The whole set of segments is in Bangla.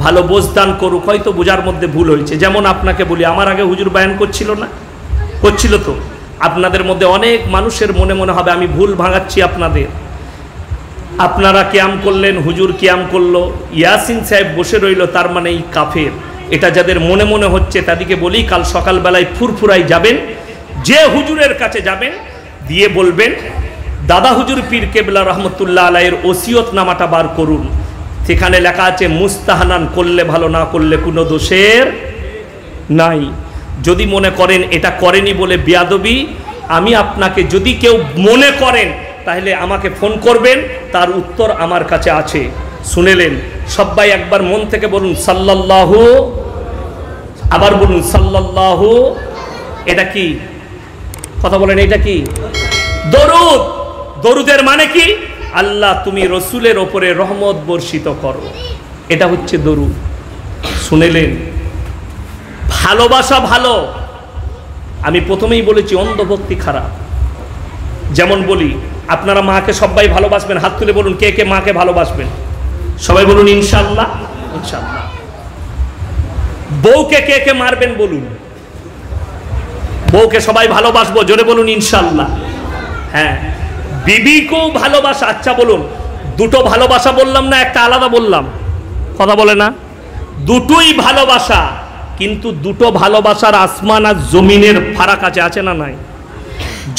ভালো বোঝদান করুক, হয়তো বোঝার মধ্যে ভুল হয়েছে। যেমন আপনাকে বলি, আমার আগে হুজুর বয়ান করছিল না, করছিল তো? আপনাদের মধ্যে অনেক মানুষের মনে মনে হবে আমি ভুল ভাঙাচ্ছি আপনাদের। আপনারা কিয়াম করলেন, হুজুর কিয়াম করলো, ইয়াসিন সাহেব বসে রইল, তার মানে এই কাফের। এটা যাদের মনে মনে হচ্ছে তাদেরকে বলি, কাল সকালবেলায় ফুরফুরাই যাবেন, যে হুজুরের কাছে যাবেন দিয়ে বলবেন দাদা হুজুর পীর কেবলা রহমতুল্লাহ আলাইহির ওসিয়ত নামাটা বার করুন, সেখানে লেখা আছে মুস্তাহানান, করলে ভালো, না করলে কোনো দোষের নাই। যদি মনে করেন এটা করেনি বলে বেয়াদবি, আমি আপনাকে, যদি কেউ মনে করেন তাহলে আমাকে ফোন করবেন, তার উত্তর আমার কাছে আছে। শুনেলেন? সবাই একবার মন থেকে বলুন সাল্লাল্লাহু, আবার বলুন সাল্লাল্লাহু। এটা কি কথা বলেন? এটা কি দরুদ? দরুদের মানে কি? আল্লাহ তুমি রসুলের ওপরে রহমত বর্ষিত করো, এটা হচ্ছে দরুদ। শুনেলেন? ভালোবাসা ভালো। আমি প্রথমেই বলেছি অন্ধভক্তি খারাপ। যেমন বলি, আপনারা মাকে সবাই ভালোবাসবেন, হাত তুলে বলুন কে কে মাকে ভালোবাসবেন, সবাই বলুন ইনশাআল্লাহ। ইনশাআল্লাহ। বউকে কে কে মারবেন বলুন, বউকে সবাই ভালোবাসবো, জোরে বলুন ইনশাআল্লাহ। হ্যাঁ, বিবিকেও ভালোবাসা। আচ্ছা বলুন, দুটো ভালোবাসা বললাম না একটা আলাদা বললাম? কথা বলে না? দুটোই ভালোবাসা, কিন্তু দুটো ভালোবাসার আসমান আর জমিনের ফারাক আছে না নাই?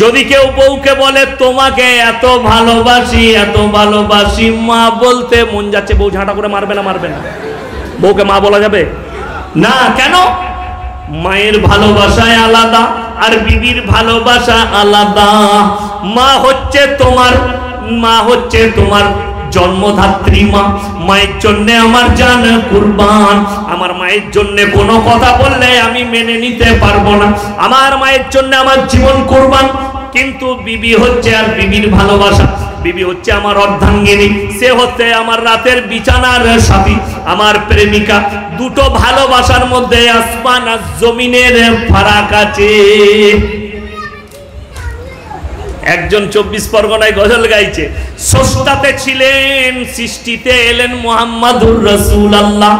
যদি কেউ বউকে বলে তোমাকে এত ভালোবাসি, এত ভালোবাসি, মা বলতে মন যাচ্ছে, বউ ঝাঁটা করে মারবে না? মারবে না? বউকে মা বলা যাবে না? কেন? মায়ের ভালোবাসায় আলাদা আর বিবির ভালোবাসা আলাদা। মা হচ্ছে তোমার জন্মধাত্রী মা। মায়ের জন্য আমার জান কুরবান। আমার মায়ের জন্য কোনো কথা বললে আমি মেনে নিতে পারবো না, আমার মায়ের জন্য আমার জীবন কুরবান। কিন্তু বিবি হচ্ছে, আর বিবির ভালোবাসা, বিবি হচ্ছে আমার অর্ধাঙ্গিনী, সে হচ্ছে আমার রাতের বিছানার সাথী, আমার প্রেমিকা। দুটো ভালোবাসার মধ্যে আসমান আর জমিনের ফারাক আছে। একজন 24 পরগনায় গজল গাইছে, স্রষ্টাতে ছিলেন, সৃষ্টিতে এলেন মুহাম্মাদুর রাসূলুল্লাহ।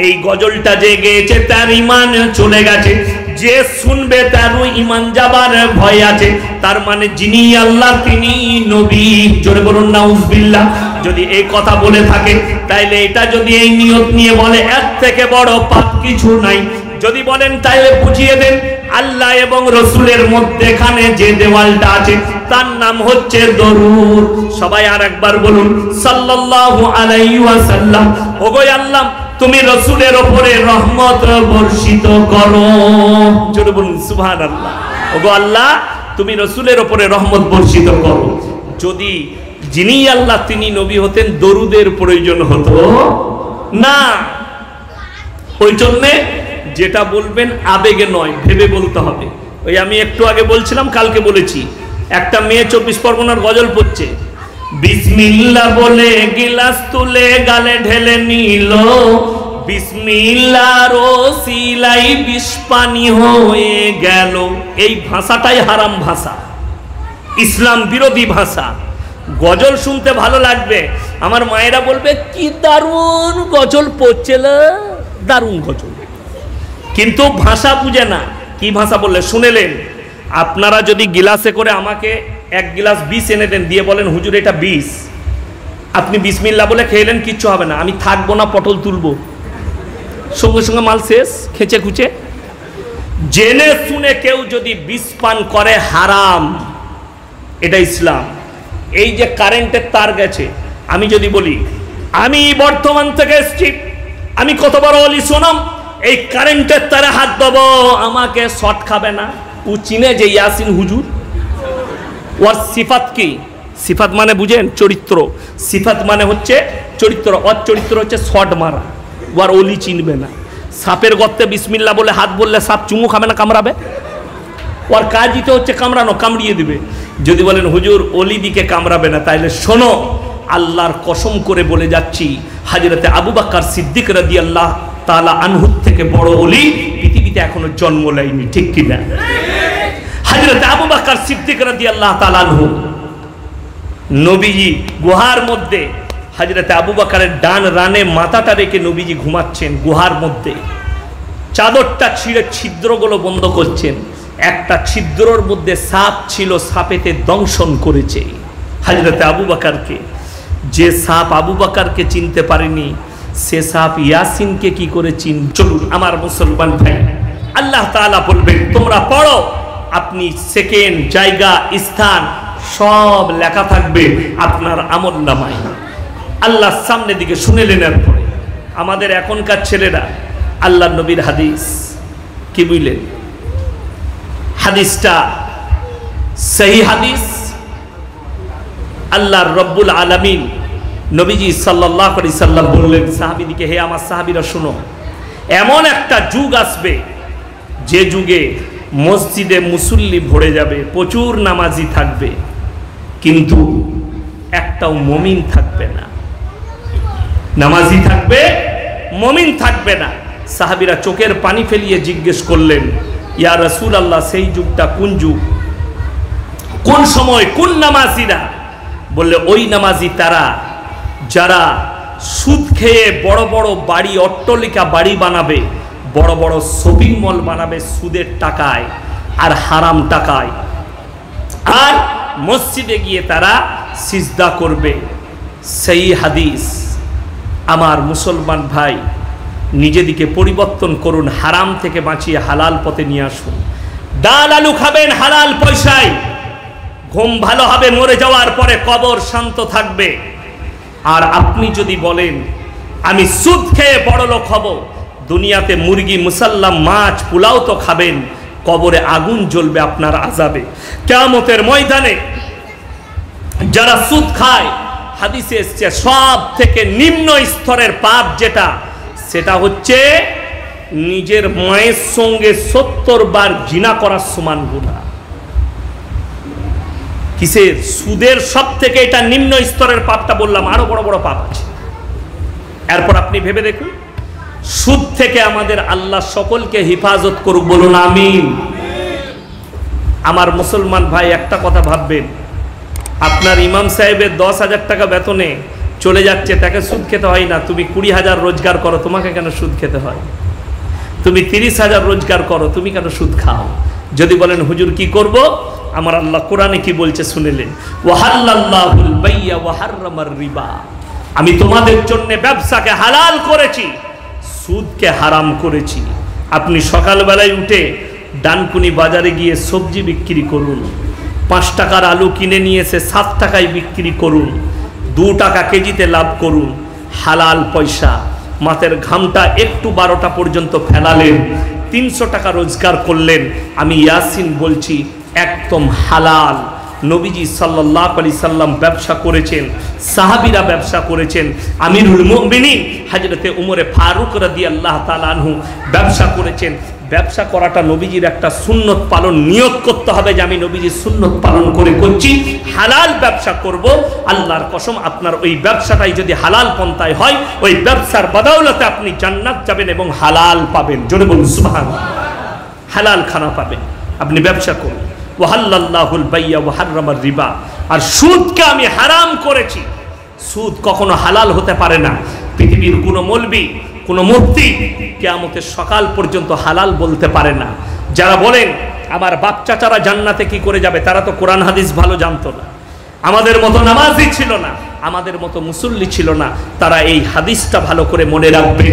এই গজলটা যে গেয়েছে তার ঈমান চলে গেছে, যে শুনবে তারও ঈমান যাবার ভয় আছে। তার মানে যিনি আল্লাহ তিনি নবী। জোরে বলুন নাউজুবিল্লাহ। যদি এই কথা বলে থাকে, তাইলে এটা যদি এই নিয়ত নিয়ে বলে, এর থেকে বড় পাপ কিছু নাই। যদি বলেন তাইলে বুঝিয়ে দেন, আল্লাহ এবং রসুলের মধ্যেখানে যে দেওয়ালটা আছে তার নাম হচ্ছে দরুদ। সবাই আর একবার বলুন সাল্লাল্লাহু আলাইহি ওয়াসাল্লাম। ওগো আল্লাহ তুমি রসুলের ওপরে রহমত বর্ষিত করো, জোরে বলুন সুবহানাল্লাহ। ওগো আল্লাহ তুমি রসুলের ওপরে রহমত বর্ষিত করো। যদি যিনি আল্লাহ তিনি নবী হতেন, দরুদের প্রয়োজন হতো না। ওই জন্যে যেটা বলবেন আবেগে নয়, ভেবে বলতে হবে। ওই আমি একটু আগে বলছিলাম, কালকে বলেছি, একটা মেয়ে 24 পরগনার গজল পড়ছে, বিসমিল্লাহ বলে গিলাস তুলে গালে ঢেলে নিল, বিসমিল্লাহর ওসিলাই বিষ পানি হয়ে গেল। এই ভাষাটাই হারাম ভাষা, ইসলাম বিরোধী ভাষা। গজল শুনতে ভালো লাগবে, আমার মায়েরা বলবে কি দারুণ গজল পড়ছে, দারুণ গজল, কিন্তু ভাষা বুঝে না। কি ভাষা বললে শুনেলেন? আপনারা যদি গিলাসে করে আমাকে এক গিলাস বিষ এনে দেন, দিয়ে বলেন হুজুর এটা বিষ, আপনি বিসমিল্লাহ বলে খেলেন, কিচ্ছু হবে না, আমি থাকবো না, পটল তুলবো, সঙ্গে সঙ্গে মাল শেষ, খেচে খুচে। জেনে শুনে কেউ যদি বিষ পান করে হারাম, এটা ইসলাম। এই যে কারেন্টের তার গেছে, আমি যদি বলি আমি বর্ধমান থেকে এসছি, আমি কত বড় অলি শোনাম, এই কারেন্টের তারে হাত দেবো, আমাকে শর্ট খাবে না। ও চিনে যে ইয়াসিন হুজুর, ওর সিফাত কি? সিফাত মানে বুঝেন? চরিত্র। সিফাত মানে হচ্ছে চরিত্র, ওর চরিত্র হচ্ছে শর্ট মারা। ওর অলি চিনবে না। সাপের গর্তে বিসমিল্লাহ বলে হাত বললে সাপ চুমু খাবে না, কামড়াবে? ওর কাজই তো হচ্ছে কামড়ানো, কামড়িয়ে দিবে। যদি বলেন হুজুর অলি দিকে কামড়াবে না, তাইলে শোনো, আল্লাহর কসম করে বলে যাচ্ছি, হযরতে আবু বকর সিদ্দিক রাদিয়াল্লাহু তাআলা আনহু থেকে বড় অলি পৃথিবীতে এখনো জন্ম নেয়নি, ঠিক কি না? হযরতে আবু বকর সিদ্দিক রাদিয়াল্লাহু তাআলা আনহু নবীজি গুহার মধ্যে হযরতে আবু বকরের ডান রানে মাথাটা রেখে নবীজি ঘুমাচ্ছেন গুহার মধ্যে, চাদরটা ছিঁড়ে ছিদ্রগুলো বন্ধ করছেন। একটা ছিদ্রর মধ্যে সাপ ছিল, সাপেতে দংশন করেছে হযরতে আবু বকরকে। যে সাপ আবু বকরকে চিনতে পারেনি, সে সাপ ইয়াসিনকে কি করে চলুন আমার মুসলমান ভাই, আল্লাহ তাআলা বলবেন তোমরা পড়ো, আপনি সেকেন্ড, জায়গা, স্থান সব লেখা থাকবে আপনার আমলনামায়। আল্লাহর সামনে দিকে শুনেলেন। এরপরে আমাদের এখনকার ছেলেরা আল্লাহ নবীর হাদিস কি বুঝলেন? হাদিসটা সহি হাদিস। আল্লাহর রব্বুল আলামিন নবীজি সাল্লাল্লাহু আলাইহি সাল্লাম বললেন সাহাবীদিকে, হে আমার সাহাবীরা শুনো, এমন একটা যুগ আসবে যে যুগে মসজিদে মুসল্লি ভরে যাবে, প্রচুর নামাজি থাকবে, কিন্তু একটাও মুমিন থাকবে না। নামাজি থাকবে, মুমিন থাকবে না। সাহাবীরা চোখের পানি ফেলিয়ে জিজ্ঞেস করলেন, ইয়া রাসূলুল্লাহ, সেই যুগটা কোন যুগ, কোন সময়, কোন নামাজিরা? বললে ওই নামাজি তারা যারা সুদ খেয়ে বড় বড় বাড়ি, অট্টালিকা বাড়ি বানাবে, বড় বড় শপিং মল বানাবে সুদের টাকায় আর হারাম টাকায়, আর মসজিদে গিয়ে তারা সিজদা করবে। সেই হাদিস। আমার মুসলমান ভাই, নিজেদিকে পরিবর্তন করুন, হারাম থেকে বাঁচিয়ে হালাল পথে নিয়ে আসুন। ডাল আলু খাবেন হালাল পয়সায়, ঘুম ভালো হবে, মরে যাওয়ার পরে কবর শান্ত থাকবে। আর আপনি যদি বলেন আমি সুদ খেয়ে বড় লোক হব, দুনিয়াতে মুরগি, মুসাল্লাম, মাছ, পোলাও তো খাবেন, কবরে আগুন জ্বলবে আপনার আযাবে। কিয়ামতের ময়দানে যারা সুদ খায়, হাদিসে এসেছে সব থেকে নিম্ন স্তরের পাপ যেটা, সেটা হচ্ছে নিজের মায়ের সঙ্গে 70 বার জিনা করার সমান গুনাহ। কিসের? সুদের। সব থেকে এটা নিম্ন স্তরের পাপটা বললাম, আরো বড় বড় পাপ আছে। এরপর আপনি ভেবে দেখুন, সুদ থেকে আমাদের আল্লাহ সকলকে হেফাজত করুক, বলুন আমিন। আমার মুসলমান ভাই, একটা কথা ভাববেন, আপনার ইমাম সাহেবের 10,000 টাকা বেতনে চলে যাচ্ছে, তাকে সুদ খেতে হয় না। তুমি 20,000 রোজগার করো, তোমাকে কেন সুদ খেতে হয়? তুমি 30,000 রোজগার করো, তুমি কেন সুদ খাও? যদি বলেন হুজুর কি করব, আমার আল্লাহ কোরআনে কি বলছে শুনেলেন, ওয়াহাল্লাল্লাহুল বাইয়া ওয়া হাররামার রিবা, আমি তোমাদের জন্য ব্যবসাকে হালাল করেছি, সুদকে হারাম করেছি। আপনি সকালবেলায় উঠে ডানকুনি বাজারে গিয়ে সবজি বিক্রি করুন, 5 টাকার আলু কিনে নিয়ে এসে 7 টাকায় বিক্রি করুন, 2 টাকা কেজিতে লাভ করুন, হালাল পয়সা। মাথার ঘামটা একটু 12টা পর্যন্ত ফেলালেন, 300 টাকা রোজগার করলেন। আমি ইয়াসিন বলছি, একদম হালাল। নবীজি সাল্লাল্লাহু আলাইহি সাল্লাম ব্যবসা করেছেন, সাহাবীরা ব্যবসা করেছেন, আমিরুল মুমিনিন হযরতে উমরে ফারুক রাদিয়াল্লাহু তাআলা আনহু ব্যবসা করেছেন। ব্যবসা করাটা নবীজির একটা সুন্নত পালন, নিয়ত করতে হবে যে আমি নবীজির সুন্নত পালন করে করছি, হালাল ব্যবসা করব। আল্লাহর কসম, আপনার ওই ব্যবসাটাই যদি হালাল পন্থায় হয়, ওই ব্যবসার বদৌলতে আপনি জান্নাত যাবেন এবং হালাল পাবেন। জোরে বলুন সুবহানাল্লাহ। হালাল খানা পাবেন। আপনি ব্যবসা করুন। ওয়াহাল্লাল্লাহুল বাইয়া ওয়া হাররামার রিবা, আর সুদকে আমি হারাম করেছি। সুদ কখনো হালাল হতে পারে না। পৃথিবীর কোনো মৌলবি, কোনো মুফতি কিয়ামতের সকাল পর্যন্ত হালাল বলতে পারে না। যারা বলেন আমার বাপ চাচারা জান্নাতে কি করে যাবে, তারা তো কোরআন হাদিস ভালো জানতো না, আমাদের মতো নামাজি ছিল না, আমাদের মতো মুসল্লি ছিল না। তারা এই হাদিসটা ভালো করে মনে রাখবে,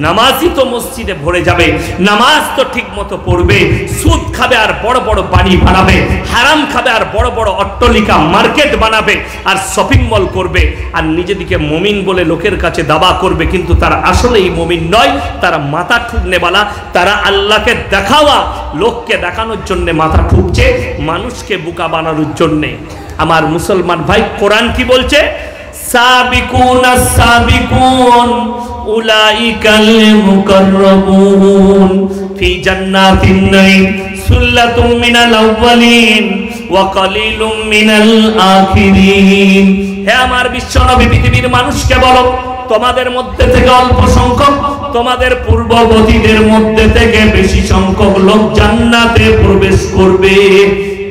নামাজি তো মসজিদে ভরে যাবে, নামাজ তো ঠিক মতো পড়বে, সুদ খাবে আর বড় বড় বাড়ি বানাবে, হারাম খাবে আর বড় বড় অট্টালিকা মার্কেট বানাবে আর শপিং মল করবে, আর নিজেদিকে মুমিন বলে লোকের কাছে দাবা করবে, কিন্তু তারা আসলেই মুমিন নয়, তারা মাথা ঠুকনেওয়ালা, তারা আল্লাহকে দেখাওয়া, লোককে দেখানোর জন্য মাথা ঠুকছে, মানুষকে বোকা বানানোর জন্যে। আমার মুসলমান ভাই, কোরআন কি বলছে? সাবিকুনা সাবিকুন উলাইকাল মুকাররাবুন ফি জান্নাতিন নাঈম সুল্লাতুম মিনাল আউয়ালিন ওয়া কালিলুম মিনাল আখিরিন। হে আমার বিশ্বনবী, পৃথিবীর মানুষকে বলো, তোমাদের মধ্যে থেকে অল্প সংখ্যক, তোমাদের পূর্ববর্তীদের মধ্যে থেকে বেশি সংখ্যক লোক জান্নাতে প্রবেশ করবে।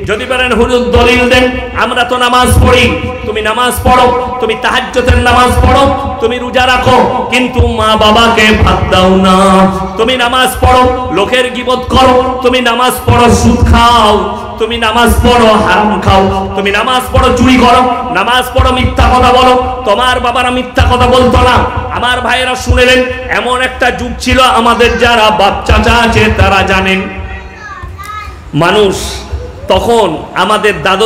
যদি বলেন হুজুর দলিল দেন, আমরা তো নামাজ পড়ি, তুমি নামাজ পড়ো, তুমি তাহাজ্জুদের নামাজ পড়ো, তুমি রোজা রাখো, কিন্তু মা বাবাকে ভাত দাও না। তুমি নামাজ পড়ো, লোকের গীবত করো, তুমি নামাজ পড়ো, সুদ খাও, তুমি নামাজ পড়ো, হারাম খাও, তুমি নামাজ পড়ো, চুরি করো, নামাজ পড়ো, মিথ্যা কথা বলো। তোমার বাবারা মিথ্যা কথা বলতো না। আমার ভাইয়েরা শুনেলেন, এমন একটা যুগ ছিল, আমাদের যারা বাপ চাচা আছে তারা জানেন, মানুষ তখন আমাদের দাদু